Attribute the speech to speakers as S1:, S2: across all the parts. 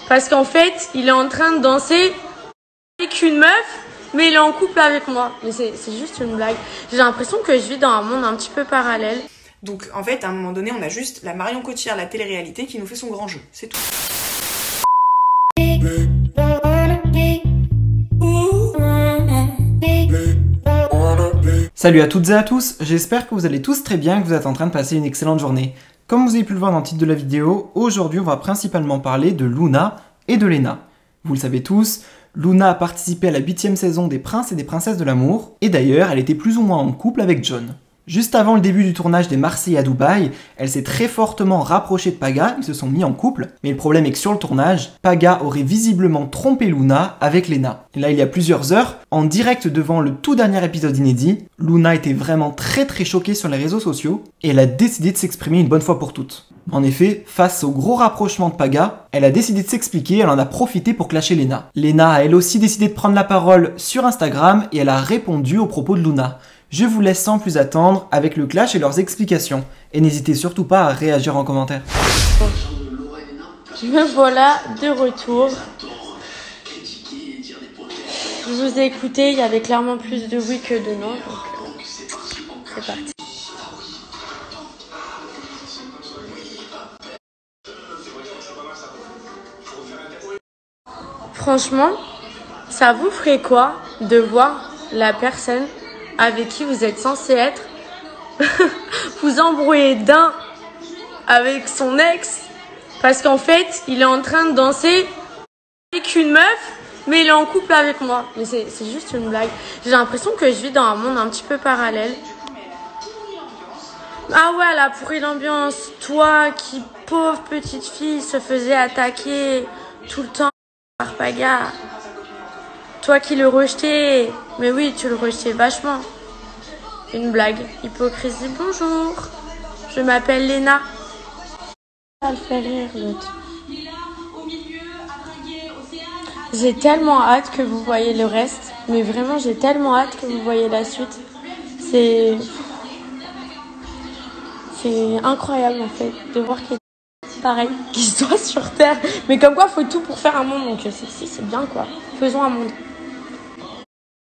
S1: Parce qu'en fait, il est en train de danser avec une meuf, mais il est en couple avec moi. Mais c'est juste une blague. J'ai l'impression que je vis dans un monde un petit peu parallèle.
S2: Donc en fait, à un moment donné, on a juste la Marion Cotillard, la télé-réalité, qui nous fait son grand jeu. C'est tout.
S3: Salut à toutes et à tous, j'espère que vous allez tous très bien et que vous êtes en train de passer une excellente journée. Comme vous avez pu le voir dans le titre de la vidéo, aujourd'hui on va principalement parler de Luna et de Léna. Vous le savez tous, Luna a participé à la 8e saison des Princes et des Princesses de l'amour, et d'ailleurs elle était plus ou moins en couple avec John. Juste avant le début du tournage des Marseillais à Dubaï, elle s'est très fortement rapprochée de Paga, ils se sont mis en couple, mais le problème est que sur le tournage, Paga aurait visiblement trompé Luna avec Léna. Et là il y a plusieurs heures, en direct devant le tout dernier épisode inédit, Luna était vraiment très choquée sur les réseaux sociaux, et elle a décidé de s'exprimer une bonne fois pour toutes. En effet, face au gros rapprochement de Paga, elle a décidé de s'expliquer, elle en a profité pour clasher Léna. Léna a elle aussi décidé de prendre la parole sur Instagram et elle a répondu aux propos de Luna. Je vous laisse sans plus attendre avec le clash et leurs explications. Et n'hésitez surtout pas à réagir en commentaire.
S1: Me voilà de retour. Je vous ai écouté, il y avait clairement plus de oui que de non. Donc c'est parti. Franchement, ça vous ferait quoi de voir la personne avec qui vous êtes censé être vous embrouiller d'un avec son ex parce qu'en fait, il est en train de danser avec une meuf, mais il est en couple avec moi. Mais c'est juste une blague. J'ai l'impression que je vis dans un monde un petit peu parallèle. Ah ouais, elle a pourri l'ambiance. Toi qui, pauvre petite fille, se faisait attaquer tout le temps par Paga. Toi qui le rejetais. Mais oui, tu le rejetais vachement. Une blague. Hypocrisie, bonjour. Je m'appelle Léna. Ça le fait rire, l'autre. J'ai tellement hâte que vous voyez le reste. Mais vraiment, j'ai tellement hâte que vous voyez la suite. C'est incroyable, en fait, de voir qu'il y a pareil, qui soit sur Terre. Mais comme quoi, faut tout pour faire un monde. Donc, c'est bien, quoi. Faisons un monde.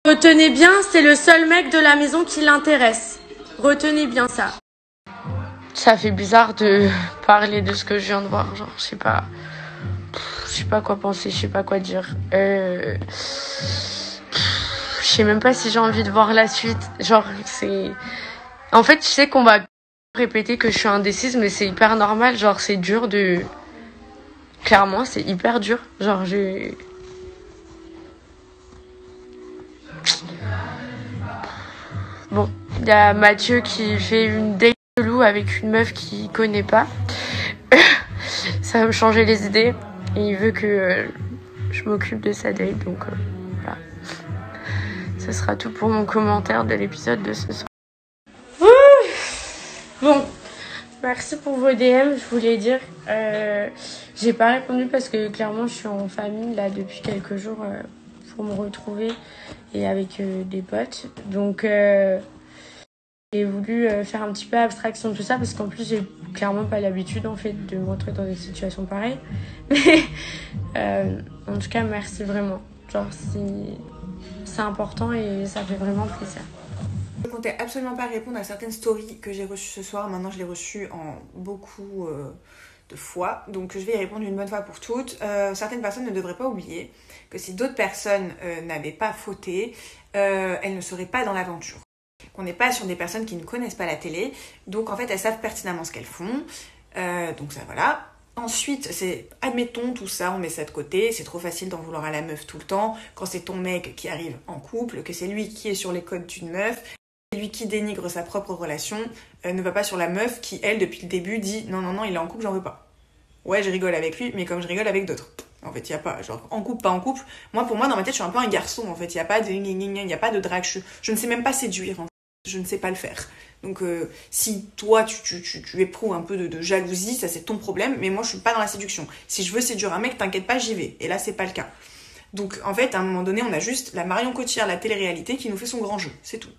S1: Retenez bien, c'est le seul mec de la maison qui l'intéresse. Retenez bien ça. Ça fait bizarre de parler de ce que je viens de voir. Genre, je sais pas quoi penser, je sais pas quoi dire. Je sais même pas si j'ai envie de voir la suite. Genre, c'est... En fait, je sais qu'on va répéter que je suis indécise, mais c'est hyper normal. Genre, c'est dur de... Clairement, c'est hyper dur. Genre, Bon, il y a Mathieu qui fait une date de loup avec une meuf qu'il connaît pas. Ça va me changer les idées. Et il veut que je m'occupe de sa date. Donc voilà. Ce sera tout pour mon commentaire de l'épisode de ce soir. Bon, merci pour vos DM, je voulais dire. J'ai pas répondu parce que clairement je suis en famille là depuis quelques jours pour me retrouver et avec des potes. Donc j'ai voulu faire un petit peu abstraction de tout ça parce qu'en plus j'ai clairement pas l'habitude en fait de me retrouver dans des situations pareilles. Mais en tout cas merci vraiment. Genre c'est important et ça fait vraiment plaisir.
S2: Je ne comptais absolument pas répondre à certaines stories que j'ai reçues ce soir. Maintenant je les reçues en beaucoup de fois. Donc je vais y répondre une bonne fois pour toutes. Certaines personnes ne devraient pas oublier que si d'autres personnes n'avaient pas fauté, elles ne seraient pas dans l'aventure. On n'est pas sur des personnes qui ne connaissent pas la télé, donc en fait elles savent pertinemment ce qu'elles font, donc ça voilà. Ensuite, c'est, admettons tout ça, on met ça de côté, c'est trop facile d'en vouloir à la meuf tout le temps, quand c'est ton mec qui arrive en couple, que c'est lui qui est sur les codes d'une meuf, c'est lui qui dénigre sa propre relation, ne va pas sur la meuf qui, elle, depuis le début, dit non, il est en couple, j'en veux pas. Ouais, je rigole avec lui, mais comme je rigole avec d'autres. En fait, il y a pas, genre, en couple, pas en couple. Pour moi, dans ma tête, je suis un peu un garçon, en fait. Il y a pas de il y a pas de drague. Je ne sais même pas séduire, en fait. Je ne sais pas le faire. Donc, si toi, tu éprouves un peu de jalousie, ça, c'est ton problème. Mais moi, je suis pas dans la séduction. Si je veux séduire un mec, t'inquiète pas, j'y vais. Et là, c'est pas le cas. Donc, en fait, à un moment donné, on a juste la Marion Cotillard, la télé-réalité, qui nous fait son grand jeu. C'est tout.